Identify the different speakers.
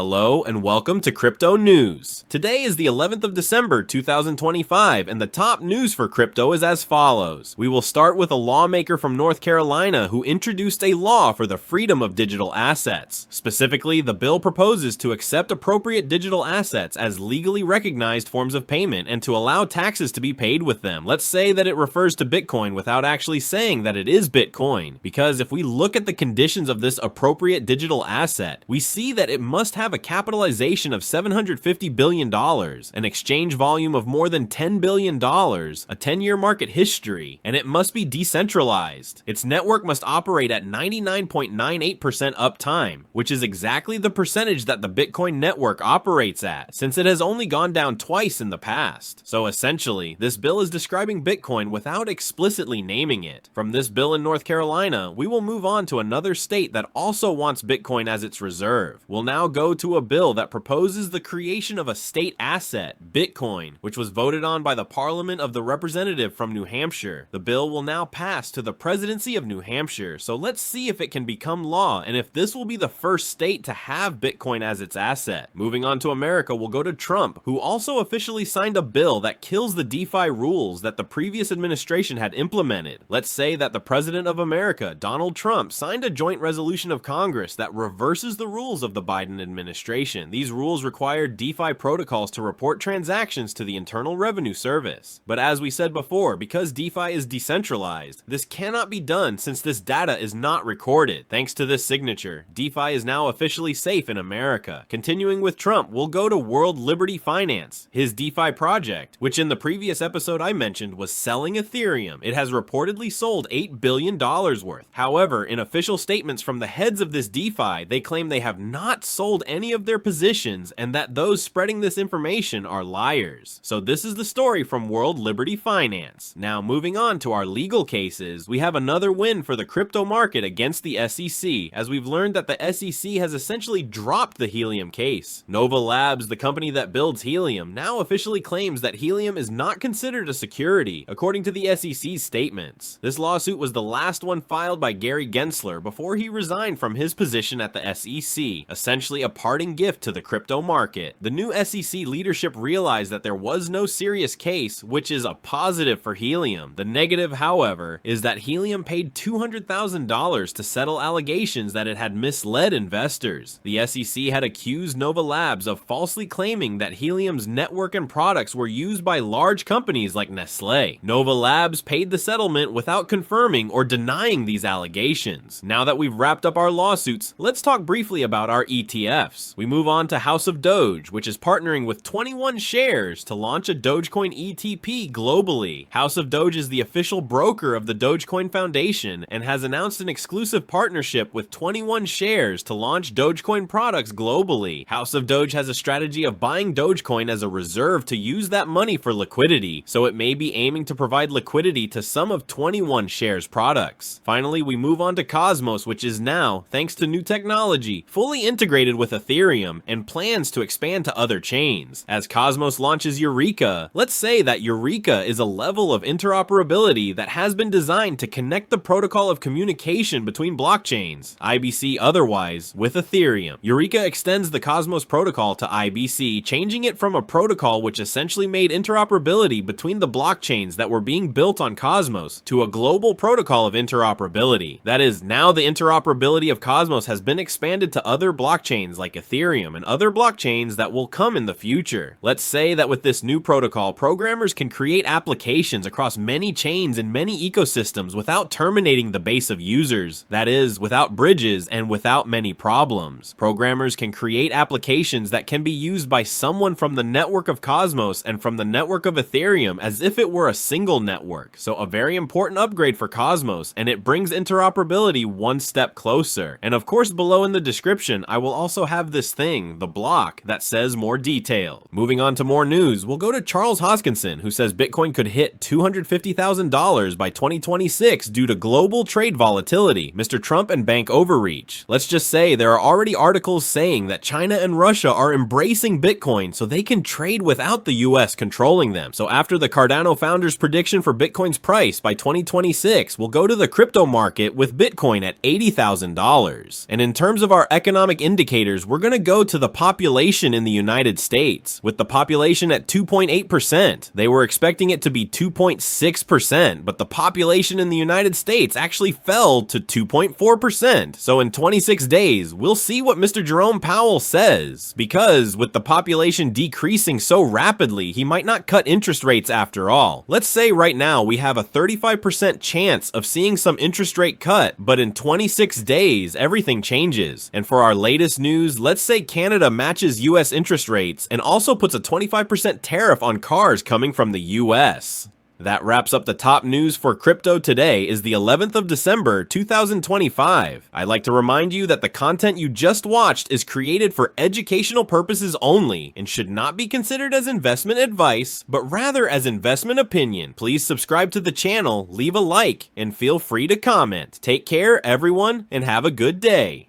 Speaker 1: Hello and welcome to Crypto News. Today is the 11th of December 2025 and the top news for crypto is as follows. We will start with a lawmaker from North Carolina who introduced a law for the freedom of digital assets. Specifically, the bill proposes to accept appropriate digital assets as legally recognized forms of payment and to allow taxes to be paid with them. Let's say that it refers to Bitcoin without actually saying that it is Bitcoin, because if we look at the conditions of this appropriate digital asset, we see that it must have a capitalization of $750 billion, an exchange volume of more than $10 billion, a 10-year market history, and it must be decentralized. Its network must operate at 99.98% uptime, which is exactly the percentage that the Bitcoin network operates at, since it has only gone down twice in the past. So essentially, this bill is describing Bitcoin without explicitly naming it. From this bill in North Carolina, we will move on to another state that also wants Bitcoin as its reserve. We'll now go to a bill that proposes the creation of a state asset, Bitcoin, which was voted on by the Parliament of the Representative from New Hampshire. The bill will now pass to the presidency of New Hampshire, so let's see if it can become law and if this will be the first state to have Bitcoin as its asset. Moving on to America, we'll go to Trump, who also officially signed a bill that kills the DeFi rules that the previous administration had implemented. Let's say that the President of America, Donald Trump, signed a joint resolution of Congress that reverses the rules of the Biden administration. These rules require DeFi protocols to report transactions to the Internal Revenue Service. But as we said before, because DeFi is decentralized, this cannot be done since this data is not recorded. Thanks to this signature, DeFi is now officially safe in America. Continuing with Trump, we'll go to World Liberty Finance, his DeFi project, which in the previous episode I mentioned was selling Ethereum. It has reportedly sold $8 billion worth. However, in official statements from the heads of this DeFi, they claim they have not sold any of their positions and that those spreading this information are liars. So this is the story from World Liberty Finance. Now moving on to our legal cases, we have another win for the crypto market against the SEC, as we've learned that the SEC has essentially dropped the Helium case. Nova Labs, the company that builds helium, now officially claims that helium is not considered a security, according to the SEC's statements. This lawsuit was the last one filed by Gary Gensler before he resigned from his position at the SEC, essentially a parting gift to the crypto market. The new SEC leadership realized that there was no serious case, which is a positive for Helium. The negative, however, is that Helium paid $200,000 to settle allegations that it had misled investors. The SEC had accused Nova Labs of falsely claiming that Helium's network and products were used by large companies like Nestle. Nova Labs paid the settlement without confirming or denying these allegations. Now that we've wrapped up our lawsuits, let's talk briefly about our ETFs. We move on to House of Doge, which is partnering with 21 shares to launch a Dogecoin ETP globally. House of Doge is the official broker of the Dogecoin Foundation and has announced an exclusive partnership with 21 shares to launch Dogecoin products globally. House of Doge has a strategy of buying Dogecoin as a reserve to use that money for liquidity, so it may be aiming to provide liquidity to some of 21 shares products. Finally, we move on to Cosmos, which is now, thanks to new technology, fully integrated with Ethereum and plans to expand to other chains. As Cosmos launches Eureka, let's say that Eureka is a level of interoperability that has been designed to connect the protocol of communication between blockchains, IBC otherwise, with Ethereum. Eureka extends the Cosmos protocol to IBC, changing it from a protocol which essentially made interoperability between the blockchains that were being built on Cosmos to a global protocol of interoperability. That is, now the interoperability of Cosmos has been expanded to other blockchains like Ethereum and other blockchains that will come in the future. Let's say that with this new protocol, programmers can create applications across many chains and many ecosystems without terminating the base of users. That is, without bridges and without many problems. Programmers can create applications that can be used by someone from the network of Cosmos and from the network of Ethereum as if it were a single network. So a very important upgrade for Cosmos, and it brings interoperability one step closer. And of course, below in the description, I will also have this thing, the block, that says more detail. Moving on to more news, we'll go to Charles Hoskinson, who says Bitcoin could hit $250,000 by 2026 due to global trade volatility, Mr. Trump and bank overreach. Let's just say there are already articles saying that China and Russia are embracing Bitcoin so they can trade without the US controlling them. So after the Cardano founder's prediction for Bitcoin's price by 2026, we'll go to the crypto market with Bitcoin at $80,000. And in terms of our economic indicators, we're gonna go to the population in the United States. With the population at 2.8%, they were expecting it to be 2.6%, but the population in the United States actually fell to 2.4%. So in 26 days, we'll see what Mr. Jerome Powell says, because with the population decreasing so rapidly, he might not cut interest rates after all. Let's say right now we have a 35% chance of seeing some interest rate cut, but in 26 days, everything changes. And for our latest news, let's say Canada matches US interest rates and also puts a 25% tariff on cars coming from the US. That wraps up the top news for crypto today is the 11th of December, 2025. I'd like to remind you that the content you just watched is created for educational purposes only and should not be considered as investment advice, but rather as investment opinion. Please subscribe to the channel, leave a like, and feel free to comment. Take care, everyone, and have a good day.